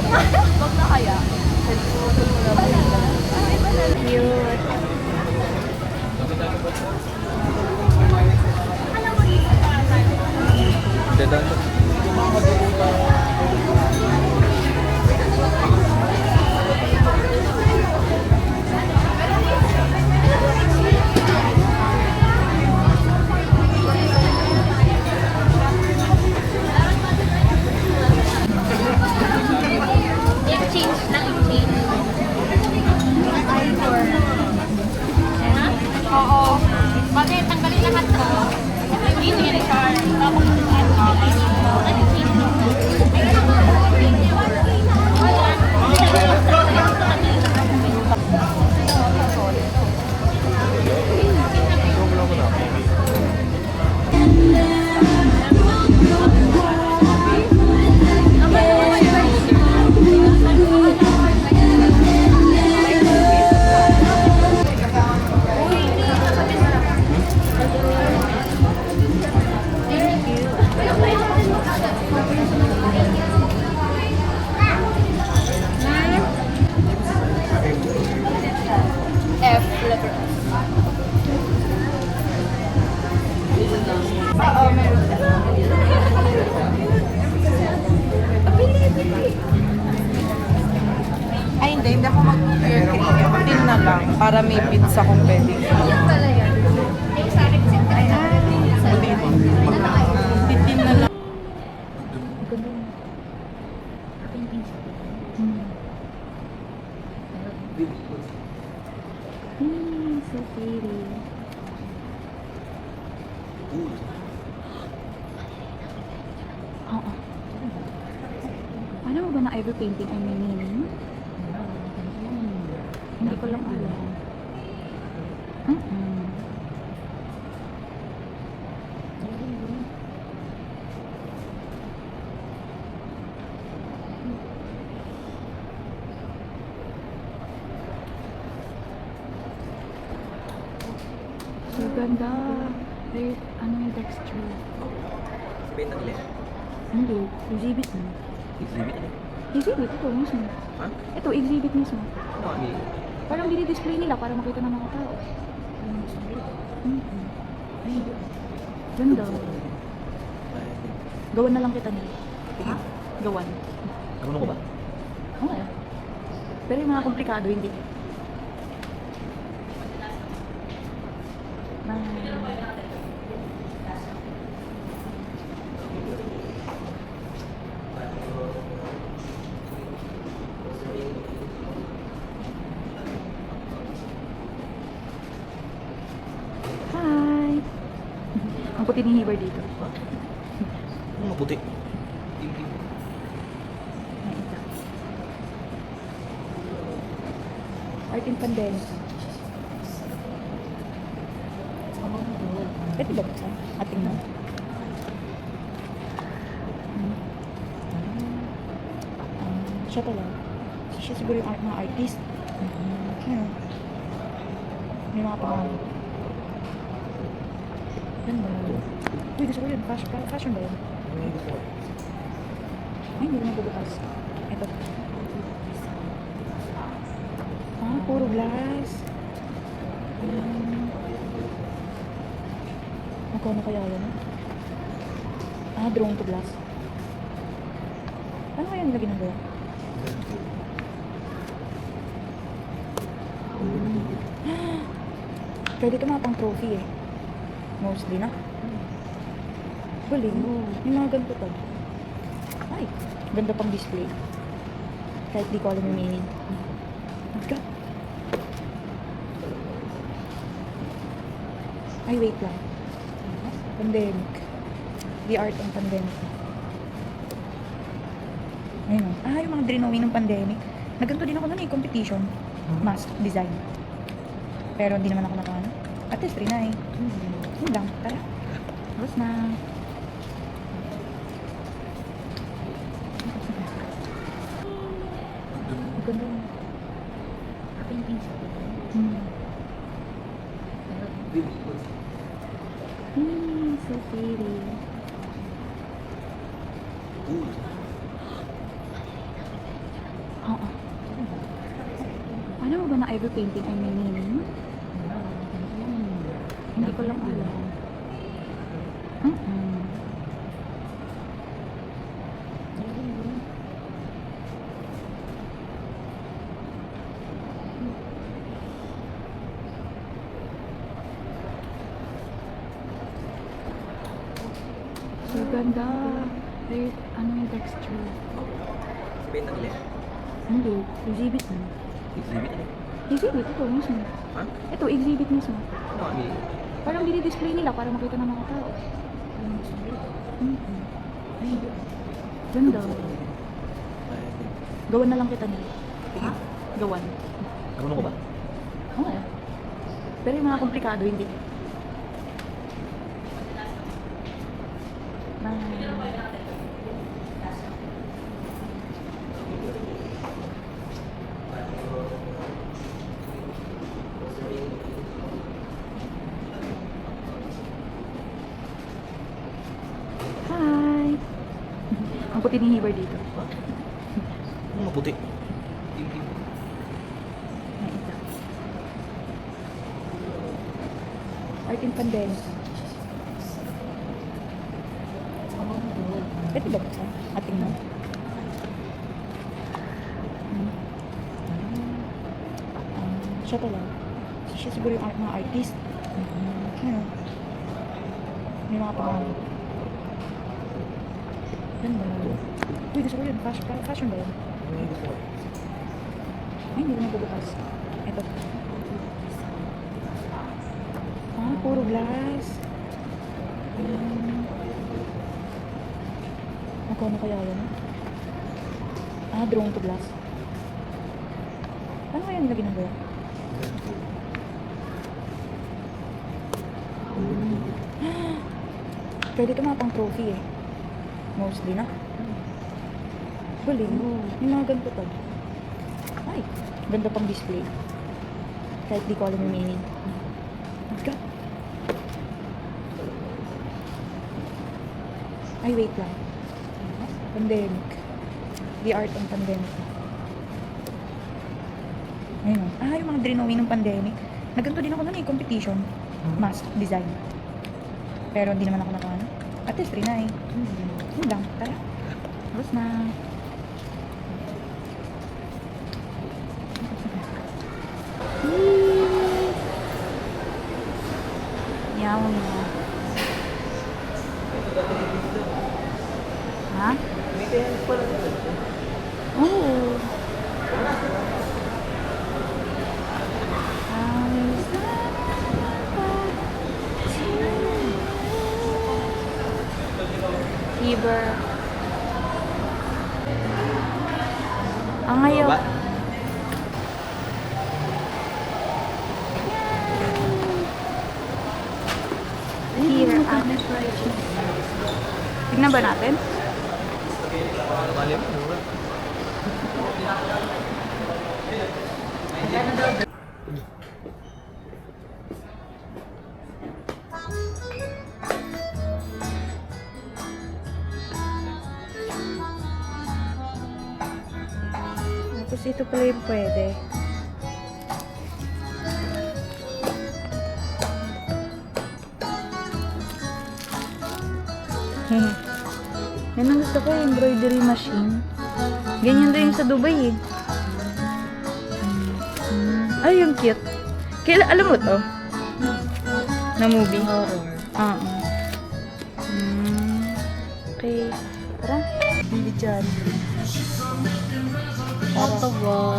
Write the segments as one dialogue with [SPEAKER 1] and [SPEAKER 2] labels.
[SPEAKER 1] Wag na kaya. Cute.
[SPEAKER 2] Exchange na exchange. Oo. Kasi tanggalin lahat to. Hindi yan char. Tapos
[SPEAKER 1] F, letter F. Oo, meron.
[SPEAKER 3] Ay, hindi ako mag-ear cream. Tin na lang. Para may bits akong pwede.
[SPEAKER 1] Yan pala yan.
[SPEAKER 3] Titin na lang.
[SPEAKER 2] so pretty. Oo. Alam mo ba na every painting ay may meaning? Hindi ko lang alam. So ganda. Wait, ano yung texture?
[SPEAKER 4] Benta nila.
[SPEAKER 2] Hindi, exhibit mo.
[SPEAKER 4] Exhibit ano?
[SPEAKER 2] Exhibit, ito mismo.
[SPEAKER 4] Ha?
[SPEAKER 2] Ito, exhibit mismo.
[SPEAKER 4] Ano kami?
[SPEAKER 2] Parang dinidisplay nila para makita ng mga tao. Ganda. Gawan na lang kita nila. Ha? Gawan.
[SPEAKER 4] Ano ko ba?
[SPEAKER 2] Oo eh. Pero yung mga komplikado, hindi. Hi! Ang puti ni Hiber dito.
[SPEAKER 4] Ano maputi?
[SPEAKER 2] Art in pandemic. Pwede ba buksan? Ating na. Siya pala. Siya siguro yung mga artist. Ayun. May mga pangalan. Ganda. Uy, gusto ko yun. Fashion ba yun? Ay, hindi ko nabubukas. Ito. Ah, puro glass. Magkano kaya yan? Ah, drone to glass. Ano kaya nila ginagawa? Pwede ito mga pang trophy eh. Mostly na. Galing. May mga ganito pa. Ay, ganda pang display. Kahit di ko alam yung meaning. God. Ay, wait lang. Pandemic. The art ng pandemic. Ayun o. Ah, yung mga drawing ng pandemic. Naganto din ako nun eh, competition. Mask design. Pero hindi naman ako nakano. At least, trinay. Yun lang. Tara. Tapos na. Ganda. Painting siya. So pretty. Alam mo ba na every painting ay may meaning? Hindi ko lang alam. So ganda. Very, ano yung texture?
[SPEAKER 4] Sabihin na nila.
[SPEAKER 2] Hindi, exhibit mo.
[SPEAKER 4] Exhibit na.
[SPEAKER 2] Exhibit, ito mismo.
[SPEAKER 4] Ha?
[SPEAKER 2] Ito, exhibit mismo.
[SPEAKER 4] Ano kami?
[SPEAKER 2] Parang dinidisplay nila para makita ng mga tao. Ay, ganda. Gawan na lang kita nila. Ha? Gawan.
[SPEAKER 4] Marunong ko ba?
[SPEAKER 2] Oo eh. Pero yung mga komplikado, hindi. Hi! Ang puti ni Hiber dito.
[SPEAKER 4] Ano maputi?
[SPEAKER 2] May isa. Art in pandemic. Pwede ba ito? Ating mo? Siya pala. Siya siguro yung mga artist. Ano? May mga pangalan. Ganda. Uy, gusto ko yun. Fashion ba yun? Ay, hindi ko nabubukas. Ito. Ah, puro glass. Magkano kaya yun? Ah, drone to glass. Ano kaya nila ginagawa? Pwede ito mga pang trophy eh. Mostly na. Galing. May mga ganito pa. Ay, ganda pang display. Kahit di ko alam yung meaning. God. Ay, wait lang. Pandemic. The art on pandemic. Ayun. Ah, yung mga drawing ng pandemic. Nagganto din ako nun eh, competition. Mask design. Pero hindi naman ako nakano. At least, free na eh. Yun lang. Tara. Tapos na. Yummy. Ha? Oh. Fever. Ang ngayon.
[SPEAKER 4] Ba?
[SPEAKER 2] Here at tignan ba natin?
[SPEAKER 4] Mali mo, mura.
[SPEAKER 2] Tapos ito pala yung pwede. Yan ang gusto ko, embroidery machine. Ganyan din yung sa Dubai eh. Ay, yung cute. Kaya, alam mo to? Na movie?
[SPEAKER 3] Horror.
[SPEAKER 2] Oo. Okay. Tara. Bili dyan.
[SPEAKER 3] Ottawa.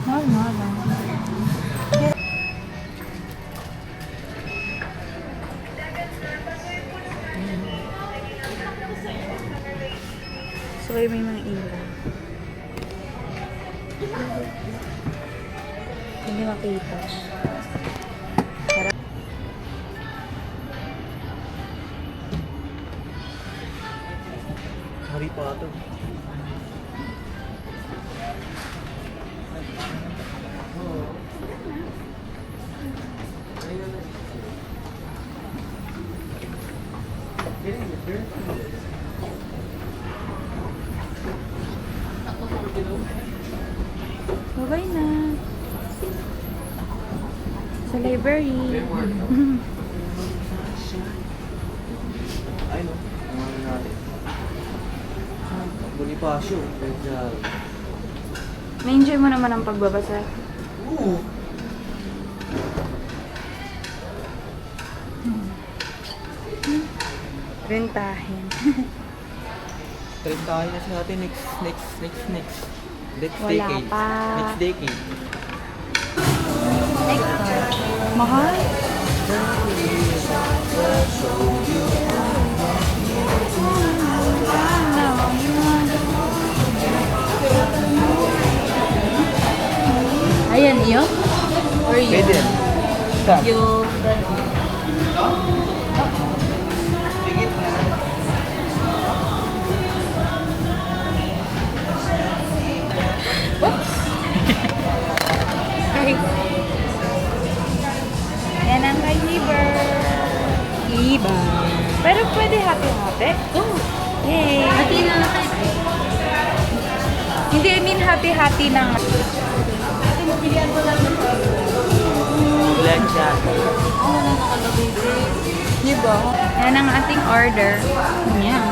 [SPEAKER 2] Mahal, mahal lang. So, kayo may mga ilaw. Hindi makita. Tara.
[SPEAKER 4] Harry Potter.
[SPEAKER 2] Bye-bye na. Sa library.
[SPEAKER 4] Ay, no. Ang ano natin. Bonifacio. Rizal.
[SPEAKER 2] Na-enjoy mo naman ang pagbabasa.
[SPEAKER 4] Oo.
[SPEAKER 2] Rentahin.
[SPEAKER 4] Trend tayo na sa atin next
[SPEAKER 2] Wala
[SPEAKER 4] decade.
[SPEAKER 2] pa.
[SPEAKER 4] Next decade.
[SPEAKER 2] Mahal?
[SPEAKER 1] Ayan, iyo? Or you?
[SPEAKER 4] Pwede yan. Saan?
[SPEAKER 1] Yung...
[SPEAKER 2] Yan ang kay Liver. Iba. Pero pwede hati-hati.
[SPEAKER 1] Oh,
[SPEAKER 2] Yay!
[SPEAKER 1] hati na natin.
[SPEAKER 2] Hindi, I mean hati-hati ng...
[SPEAKER 4] Ulan siya.
[SPEAKER 1] Ako na nakalagay.
[SPEAKER 2] Diba? Yan ang ating order. Yan.